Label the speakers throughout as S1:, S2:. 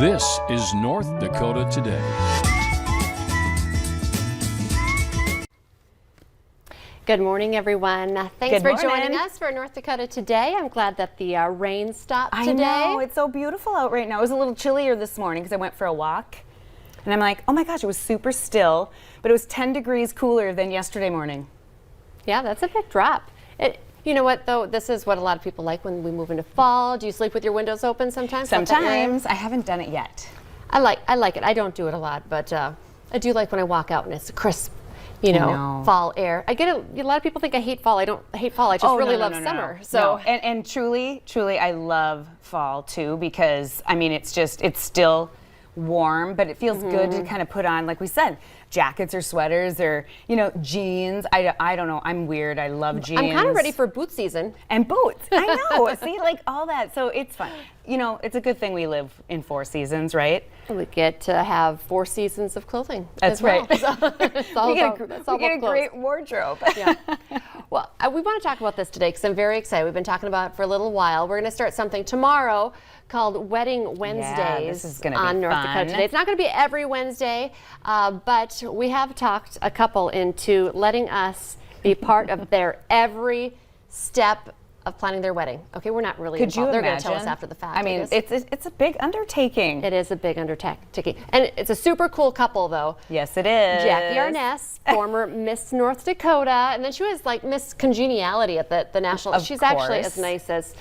S1: This is North Dakota Today.
S2: Good morning, everyone. Thanks for joining us for North Dakota Today. I'm glad that the rain stopped today.
S3: I know, it's so beautiful out right now. It was a little chillier this morning because I went for a walk. And I'm like, oh my gosh, it was super still, but it was 10 degrees cooler than yesterday morning.
S2: Yeah, that's a big drop. You know what, though? This is what a lot of people like when we move into fall. Do you sleep with your windows open sometimes?
S3: Sometimes. I haven't done it yet.
S2: I like it. I don't do it a lot, but I do like when I walk out and it's crisp, fall air. I get it. A lot of people think I hate fall. I don't hate fall. I just really love summer.
S3: No. So and truly, I love fall too because I mean it's still warm, but it feels good to kind of put on, like we said, jackets or sweaters or jeans. I don't know. I'm weird. I love jeans.
S2: I'm kind of ready for boot season.
S3: And boots. I know. See, like all that. So it's fun. It's a good thing we live in 4 seasons, right?
S2: We get to have 4 seasons of clothing.
S3: That's right.
S2: We get
S3: a great wardrobe.
S2: Yeah. Well, we want to talk about this today because I'm very excited. We've been talking about it for a little while. We're going to start something tomorrow called Wedding Wednesdays on North Dakota Today. It's not going to be every Wednesday, but we have talked a couple into letting us be part of their every step of planning their wedding. Okay, we're not really
S3: involved.
S2: Could you They're going to tell us after the fact.
S3: I mean, it's a big undertaking.
S2: It is a big undertaking. And it's a super cool couple, though.
S3: Yes, it is.
S2: Jackie Arness, former Miss North Dakota, and then she was like Miss Congeniality at the national. She's actually as nice as,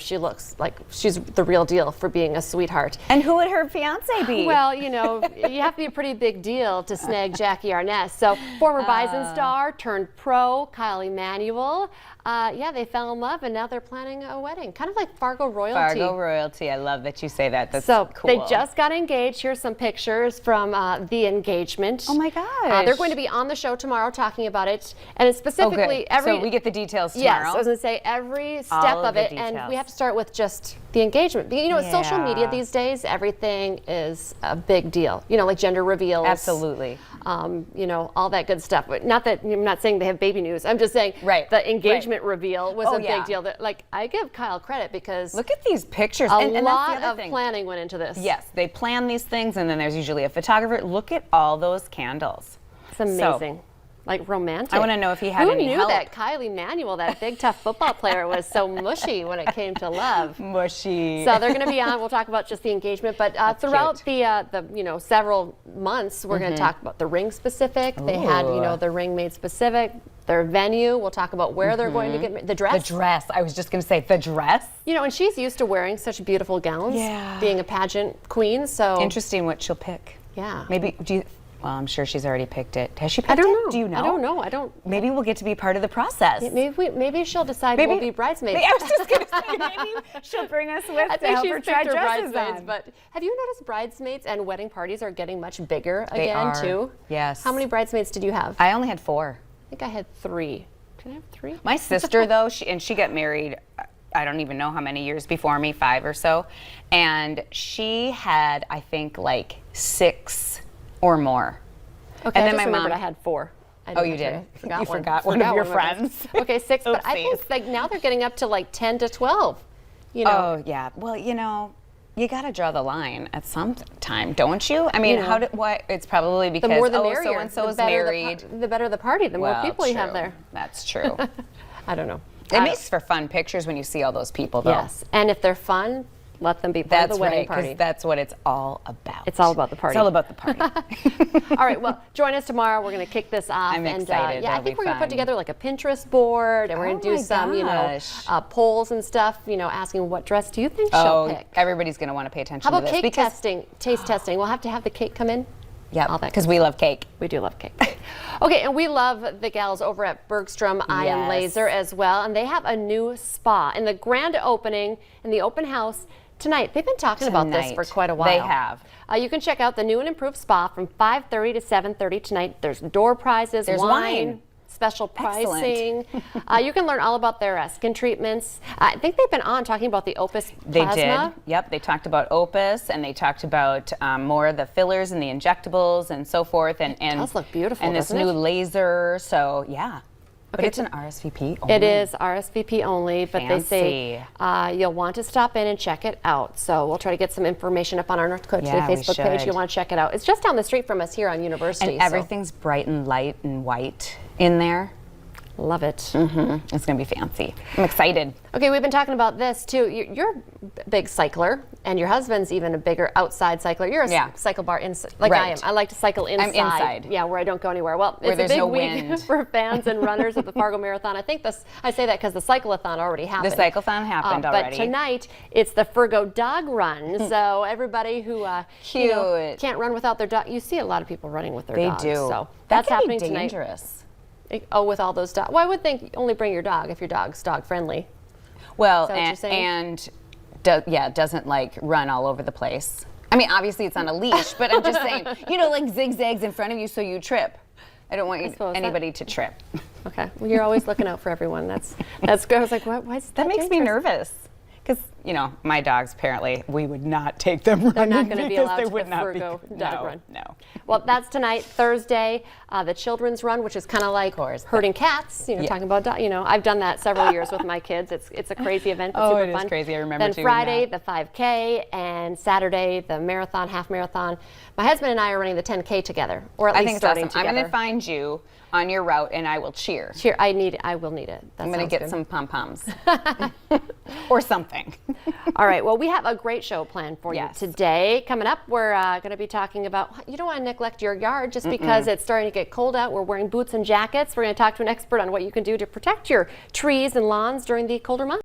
S2: she looks like she's the real deal for being a sweetheart.
S3: And who would her fiance be?
S2: Well, you have to be a pretty big deal to snag Jackie Arness. So former Bison star turned pro, Kyle Emmanuel. They fell in love and now they're planning a wedding, kind of like Fargo royalty.
S3: Fargo royalty. I love that you say that. That's
S2: so
S3: cool.
S2: They just got engaged. Here's some pictures from the engagement.
S3: Oh my gosh.
S2: They're going to be on the show tomorrow talking about it, and it's specifically
S3: so we get the details tomorrow.
S2: Yes, I was going to say every step of it, and we have to start with just the engagement. With social media these days, everything is a big deal. Like gender reveals.
S3: Absolutely.
S2: All that good stuff. But not that I'm not saying they have baby news. I'm just saying the engagement reveal was a big deal. That I give Kyle credit because
S3: look at these pictures.
S2: A lot of planning went into this.
S3: Yes, they plan these things, and then there's usually a photographer. Look at all those candles.
S2: It's amazing. Like romantic.
S3: I want to know if he had any help.
S2: Who knew that Kyle Emmanuel, that big tough football player, was so mushy when it came to love?
S3: Mushy.
S2: So they're going to be on. We'll talk about just the engagement, but throughout the several months, we're going to talk about the ring specific. They had the ring made specific. Their venue. We'll talk about where they're going to get married. The dress.
S3: The dress. I was just going to say the dress.
S2: And she's used to wearing such beautiful gowns. Yeah. Being a pageant queen. So
S3: interesting what she'll pick.
S2: Yeah.
S3: Maybe Well, I'm sure she's already picked it. Has she picked it?
S2: I don't know.
S3: Do you know?
S2: I don't know.
S3: Maybe we'll get to be part of the process.
S2: Yeah, maybe she'll decide we'll be bridesmaids.
S3: I was just going to say, maybe she'll bring us with to help her try dresses on.
S2: But have you noticed bridesmaids and wedding parties are getting much bigger again, too?
S3: Yes.
S2: How many bridesmaids did you have?
S3: I only had 4.
S2: I think I had 3. Did I have 3?
S3: My sister, though, she got married, I don't even know how many years before me, 5 or so. And she had, I think, like 6 or more.
S2: Okay, and then my mom. I had 4.
S3: You did? You forgot one of your friends.
S2: Okay, 6, but I think now they're getting up to like 10 to 12.
S3: Oh, yeah. Well, you got to draw the line at some time, don't you? I mean, it's probably because
S2: the more the merrier.
S3: So-and-so is married.
S2: The better the party, the more people you have there.
S3: That's true.
S2: I don't know.
S3: It makes for fun pictures when you see all those people, though.
S2: Yes, and if they're fun, let them be part of the wedding party.
S3: That's what it's all about.
S2: It's all about the party.
S3: It's all about the party.
S2: All right, well, join us tomorrow. We're going to kick this off.
S3: I'm excited.
S2: I think we're going to put together like a Pinterest board, and we're going to do some, polls and stuff, asking what dress do you think she'll pick.
S3: Everybody's going to want to pay attention
S2: to
S3: this.
S2: How about cake testing, taste testing? We'll have to have the cake come in.
S3: Yeah, because we love cake.
S2: We do love cake. Okay, and we love the gals over at Bergstrom Eye and Laser as well, and they have a new spa in the grand opening in the open house tonight. They've been talking about this for quite a while.
S3: They have.
S2: You can check out the new and improved spa from 5:30 to 7:30 tonight. There's door prizes,
S3: there's wine.
S2: Special pricing. You can learn all about their skin treatments. I think they've been on talking about the Opus plasma.
S3: They did. Yep, they talked about Opus, and they talked about more of the fillers and the injectables and so forth. And
S2: it does look beautiful,
S3: and this new laser. So yeah. But it's an RSVP only?
S2: It is RSVP only, but they say you'll want to stop in and check it out. So we'll try to get some information up on our North Dakota Today Facebook page. You'll want to check it out. It's just down the street from us here on University.
S3: And everything's bright and light and white in there.
S2: Love it.
S3: It's going to be fancy. I'm excited.
S2: Okay, we've been talking about this too. You're a big cycler, and your husband's even a bigger outside cycler. You're a cycle bar like I am. I like to cycle inside.
S3: I'm inside.
S2: Yeah, where I don't go anywhere. Well, it's a big week for fans and runners of the Fargo Marathon. I say that because the cyclathon already happened.
S3: The cyclathon happened already.
S2: But tonight it's the Fargo Dog Run. So everybody who can't run without their dog. You see a lot of people running with their dogs.
S3: They do.
S2: So
S3: that's
S2: happening
S3: dangerous.
S2: Tonight. Oh, with all those dogs. Well, I would think only bring your dog if your dog's dog friendly.
S3: Well, doesn't like run all over the place. I mean, obviously it's on a leash, but I'm just saying, like zigzags in front of you so you trip. I don't want anybody to trip.
S2: Okay. Well, you're always looking out for everyone. That's good. I was like, what? Why is that?
S3: That makes me nervous. Because, my dogs, apparently, we would not take them running.
S2: They're not going to be allowed to the
S3: Fargo
S2: Dog Run.
S3: No.
S2: Well, that's tonight, Thursday, the Children's Run, which is kind of like herding cats, talking about, I've done that several years with my kids. It's a crazy event. It's super fun.
S3: Is crazy. I remember
S2: Then Friday, the 5K, and Saturday, the marathon, half marathon. My husband and I are running the 10K together, or at least starting together.
S3: I'm going to find you on your route, and I will cheer.
S2: I will need it.
S3: I'm going to get some pom-poms. Or something.
S2: All right. Well, we have a great show planned for you today. Coming up, we're going to be talking about, you don't want to neglect your yard just because it's starting to get cold out. We're wearing boots and jackets. We're going to talk to an expert on what you can do to protect your trees and lawns during the colder months.